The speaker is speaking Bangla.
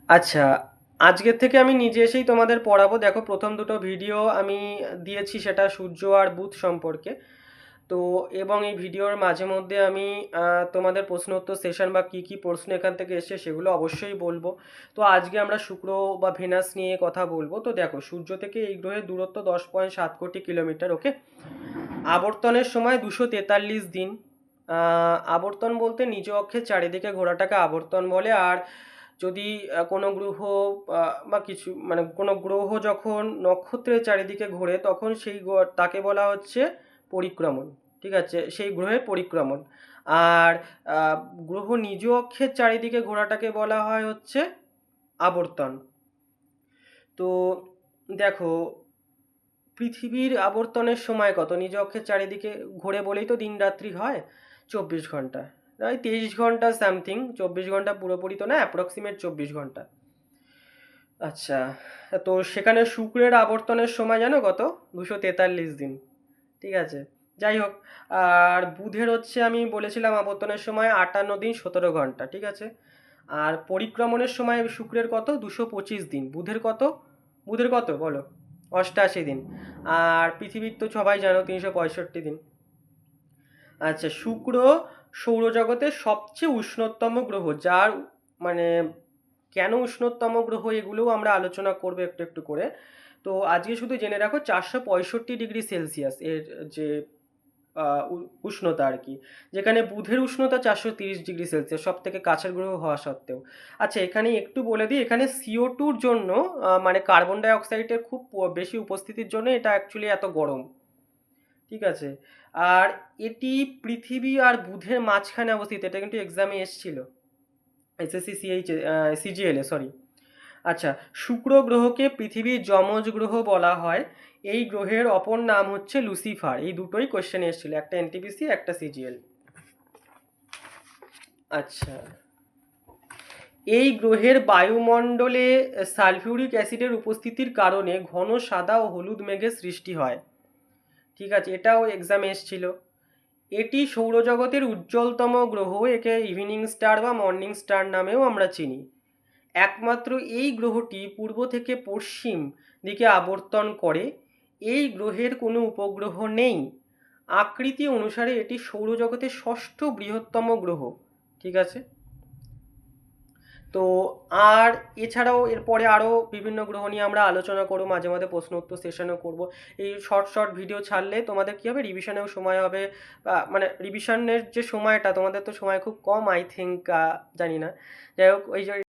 আচ্ছা, আজকের থেকে আমি নিজে এসেই তোমাদের পড়াবো। দেখো, প্রথম দুটো ভিডিও আমি দিয়েছি, সেটা সূর্য আর বুধ সম্পর্কে। তো এবং এই ভিডিওর মাঝে মধ্যে আমি তোমাদের প্রশ্ন উত্তর সেশন বা কী কী প্রশ্ন এখান থেকে এসছে সেগুলো অবশ্যই বলবো। তো আজকে আমরা শুক্র বা ভেনাস নিয়ে কথা বলবো। তো দেখো, সূর্য থেকে এই গ্রহের দূরত্ব 10.7 কোটি কিলোমিটার। ওকে, আবর্তনের সময় 243 দিন। আবর্তন বলতে নিজ অক্ষের চারিদিকে ঘোরাটাকে আবর্তন বলে। আর যদি কোনো গ্রহ বা কিছু মানে কোনো গ্রহ যখন নক্ষত্রের চারিদিকে ঘোরে তখন তাকে বলা হচ্ছে পরিক্রমণ। ঠিক আছে, সেই গ্রহের পরিক্রমণ। আর আহ, গ্রহ নিজ অক্ষের চারিদিকে ঘোরাটাকে বলা হয় হচ্ছে আবর্তন। তো দেখো, পৃথিবীর আবর্তনের সময় কত? নিজ অক্ষের চারিদিকে ঘোরে বলেই তো দিন রাত্রি হয় 24 ঘন্টা। প্রায় 23 ঘন্টা সামথিং, 24 ঘন্টা পুরোপুরি তো না, অ্যাপ্রক্সিমেট 24 ঘন্টা। আচ্ছা, তো সেখানে শুক্রের আবর্তনের সময় জানো কত? 243 দিন। ঠিক আছে, যাই হোক। আর বুধের হচ্ছে, আমি বলেছিলাম আবর্তনের সময় 58 দিন 17 ঘন্টা। ঠিক আছে, আর পরিক্রমণের সময় শুক্রের কত? 225 দিন। বুধের কত বলো? 88 দিন। আর পৃথিবীর তো সবাই জানো 365 দিন। আচ্ছা, শুক্র সৌরজগতের সবচেয়ে উষ্ণতম গ্রহ, যার মানে কেন উষ্ণতম গ্রহ এগুলোও আমরা আলোচনা করবো একটু একটু করে। তো আজকে শুধু জেনে রাখো 465 ডিগ্রি সেলসিয়াস এর যে উষ্ণতা আর কি, যেখানে বুধের উষ্ণতা 430 ডিগ্রি সেলসিয়াস, সব থেকে কাছের গ্রহ হওয়া সত্ত্বেও। আচ্ছা, এখানে একটু বলে দিই, এখানে CO2-র জন্য মানে কার্বন ডাই অক্সাইডের খুব বেশি উপস্থিতির জন্য এটা অ্যাকচুয়ালি এত গরম। ঠিক আছে, আর এটি পৃথিবী আর বুধের মাঝখানে অবস্থিত। এটা কিন্তু এক্সামে এসেছিল, এসএসসি সিজিএল সরি। আচ্ছা, শুক্র গ্রহকে পৃথিবীর যমজ গ্রহ বলা হয়। এই গ্রহের অপর নাম হচ্ছে লুসিফার। এই দুটোই কোশ্চেন এসেছিল, একটা এনটিপিসি একটা সিজিএল। আচ্ছা, এই গ্রহের বায়ুমণ্ডলে সালফিউরিক অ্যাসিডের উপস্থিতির কারণে ঘন সাদা ও হলুদ মেঘের সৃষ্টি হয়। ঠিক আছে, এটাও এক্সামে এসেছিল। এটি সৌরজগতের উজ্জ্বলতম গ্রহ। একে ইভিনিং স্টার বা মর্নিং স্টার নামেও আমরা চিনি। একমাত্র এই গ্রহটি পূর্ব থেকে পশ্চিম দিকে আবর্তন করে। এই গ্রহের কোনো উপগ্রহ নেই। আকৃতি অনুসারে এটি সৌরজগতের ষষ্ঠ বৃহত্তম গ্রহ। ঠিক আছে, তো আর এছাড়াও এরপরে আরও বিভিন্ন গ্রহ নিয়ে আমরা আলোচনা করবো, মাঝে মাঝে প্রশ্ন উত্তর সেশনও করবো। এই শর্ট শর্ট ভিডিও ছাড়লে তোমাদের কী হবে, রিভিশনেও সময় হবে। মানে রিভিশনের যে সময়টা, তোমাদের তো সময় খুব কম আই থিঙ্ক, জানি না। যাই হোক, ওই যে